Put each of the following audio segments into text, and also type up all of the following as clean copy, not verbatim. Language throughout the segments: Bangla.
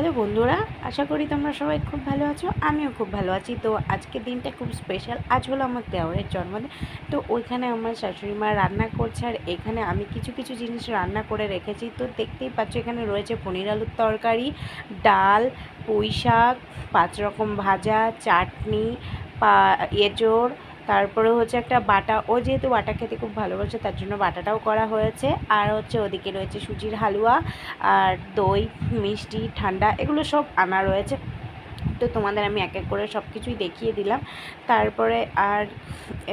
হ্যালো বন্ধুরা, আশা করি তোমরা সবাই খুব ভালো আছো। আমিও খুব ভালো আছি। তো আজকের দিনটা খুব স্পেশাল। আজ হলো আমার দেওরের জন্মদিন। তো ওইখানে আমার শাশুড়ি মা রান্না করছে, আর এখানে আমি কিছু কিছু জিনিস রান্না করে রেখেছি। তো দেখতেই পাচ্ছ, এখানে রয়েছে পনির আলুর তরকারি, ডাল, পুঁই শাক, 5 রকম ভাজা, চাটনি, এঁচোড়, তারপরে হচ্ছে একটা বাটা। ও যেহেতু বাটা খেতে খুব ভালোবাসে, তার জন্য বাটাটাও করা হয়েছে। আর হচ্ছে ওদিকে রয়েছে সুজির হালুয়া, আর দই, মিষ্টি, ঠান্ডা, এগুলো সব আনা রয়েছে। তো তোমাদের আমি এক এক করে সব কিছুই দেখিয়ে দিলাম। তারপরে আর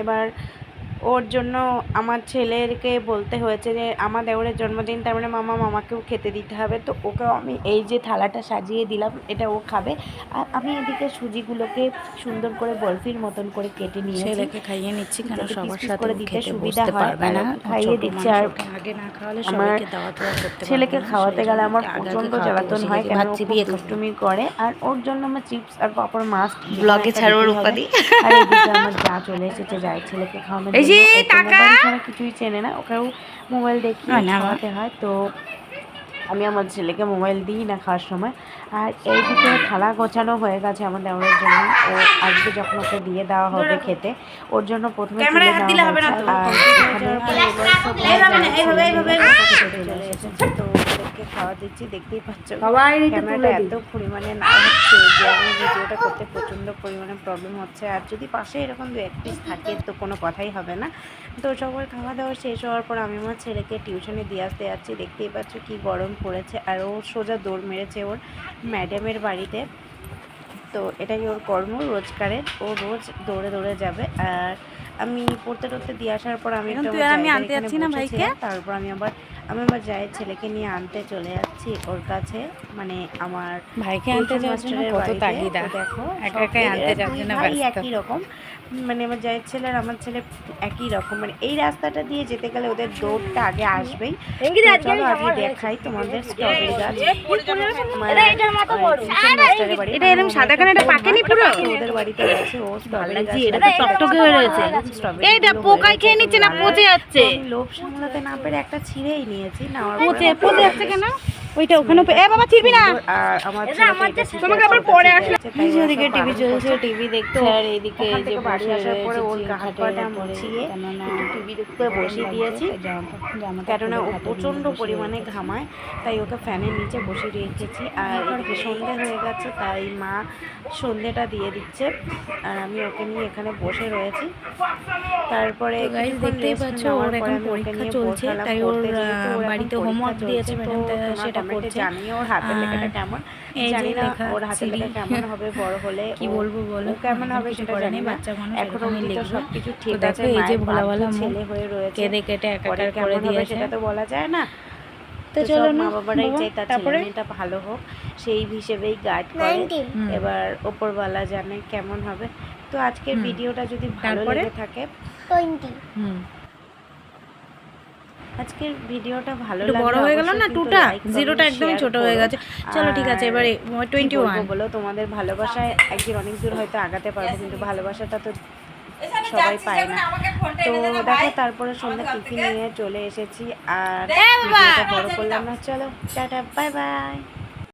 এবার ওর জন্য আমার ছেলেকে বলতে হয়েছে যে আমার দেওরের জন্মদিন, তার মানে মামাকেও খেতে দিতে হবে। তো ওকেও আমি এই যে থালাটা সাজিয়ে দিলাম, এটা ও খাবে। আর আমি এদিকে সুজিগুলোকে সুন্দর করে বরফির মতন করে কেটে নিয়েছি, ছেলেকে খাইয়ে নিচ্ছি কেন সবার সাথে করে দিতে খেতে সুবিধা বসতে হয়, পারবে না, খাইয়ে দিচ্ছে। আর আগে না খাওয়ালে আমার সবাইকে দাওয়াত করতে ছেলেকে খাওয়াতে গেলে আমার আগে প্রচণ্ড খাওয়াতে জ্বালাতন বসে হয়, গেছি, কেন ভাবছি খুব বিয়ে দুষ্টুমি করে। আর ওর জন্য আমার চিপস আর পাপড় মাস্ট ব্লগে ছাড়োর উপাধি। আর এদিকে আমার যা চলে এসেছে, যাই ছেলেকে খাওয়ানোর জন্য। মোবাইল ছাড়া কিছুই চেনে না, ওকেও মোবাইল দেখিয়ে খাওয়াতে হয়। তো আমি আমার ছেলেকে মোবাইল দিই না খাওয়ার সময়। আর এইদিকে থালা গোছানো হয়ে গেছে আমার দেওরের জন্য। ও আসবে যখন ওকে দিয়ে দেওয়া হবে খেতে, ওর জন্য প্রথমে তুলে দেওয়া হয়েছে। আর চলে এসেছে, তো ওদেরকে খাওয়া দিচ্ছি। দেখতেই পাচ্ছ ক্যামেরাটা এত পরিমাণে না হচ্ছে যে আমি ভিডিওটা করতে প্রচণ্ড পরিমাণে প্রবলেম হচ্ছে। আর যদি পাশে এরকম 2-1 পিস থাকে তো কোনো কথাই হবে না। তো সবার খাওয়া দাওয়া শেষ হওয়ার পর আমি আমার ছেলেকে টিউশনে দিয়ে আসতে যাচ্ছি। দেখতেই পাচ্ছ কি গরম পড়েছে। আর ও সোজা দৌড় মেরেছে ওর ম্যাডামের বাড়িতে। তো এটাই ওর কর্ম রোজগারের, ও রোজ দৌড়ে দৌড়ে যাবে। আর আমি পড়তে টড়তে দিয়ে আসার পর আমি আনতে যাচ্ছি না ভাইকে। তারপর আমি আবার যাই ছেলেকে নিয়ে আনতে চলে যাচ্ছি ওর কাছে, মানে আমার ভাইকে আনতে যাচ্ছি না, কত তাগিদা। দেখো একা একাই আনতে যাচ্ছি না, একই রকম, মানে আমার জায়ের ছেলে আর আমার ছেলে একই রকম। মানে এই রাস্তাটা দিয়ে যেতে গেলে ওদের দৌড়টা আগে আসবেই। চলো আগে দেখাই তোমাদের স্ট্রবেরি গাছ। এটা এরকম সাদা কানাটা পাকেনি পুরো, ওদের বাড়িতে আছে ও স্ট্রবেরি গাছ। এটা তো টকটকে হয়ে রয়েছে। এইটা পোকায় খেয়ে নিচ্ছে না, পচে যাচ্ছে। লোভ সামলাতে না পেরে একটা ছিঁড়েই নিয়েছি। নেওয়ার পচে যাচ্ছে কেন? ওইটা ওখানে বাবা ছিড়বি না। আর আমার তোমাকে আবার পরে আসলে ওদিকে টিভি চলছে, টিভি দেখতে। আর এইদিকে যে বাড়ি আসার পরে ওর হাত পাটা মুছিয়ে টিভি দেখতে বসিয়ে দিয়েছি, কেননা ও প্রচণ্ড পরিমাণে ঘামায়, তাই ওকে ফ্যানের নিচে বসিয়ে রেখেছি। আর এদিকে সন্ধে হয়ে গেছে, তাই মা সন্ধেটা দিয়ে দিচ্ছে আর আমি ওকে নিয়ে এখানে বসে রয়েছি। তারপরে দেখতেই পাচ্ছ ওর এখন পরীক্ষা চলছে, তাই ওর বাড়িতে হোমওয়ার্ক দিয়েছে ম্যাডাম, সেটা করছে। জানি ওর হাতের লেখাটা কেমন, জানি না ওর হাতের লেখা কেমন হবে বড় হলে, কি বলবো বলো, কেমন হবে সেটা জানি না। বাচ্চা মানুষ এখন অবধি তো সবকিছু ঠিক আছে। এই যে ভোলা ভোলা ছেলে হয়ে রয়েছে, কেঁদে কেটে একাকার করে দিয়েছে, সেটা তো বলা যায় না। তো চলো না, মা বাবারাই চাই তার ছেলে মেয়েটা ভালো হোক, সেই হিসেবেই গাইড করে। এবার ওপরওয়ালা জানে কেমন হবে। তো আজকের ভিডিওটা যদি ভালো লেগে থাকে, আজকের ভিডিওটা ভালো লাগে, বড় হয়ে গেল না, 2টা 0টা একদম ছোট হয়ে গেছে। চলো ঠিক আছে, এবারে 21 বলো। তোমাদের ভালোবাসায় একদিন অনেক দূর হয়তো আগাতে পারবো, কিন্তু ভালোবাসাটা তো সবাই পায় না। তো দেখো, তারপরে সন্ধ্যা টিফিন নিয়ে চলে এসেছি। আর ভিডিওটা বড় করলাম না, চলো টাটা, বাই বাই।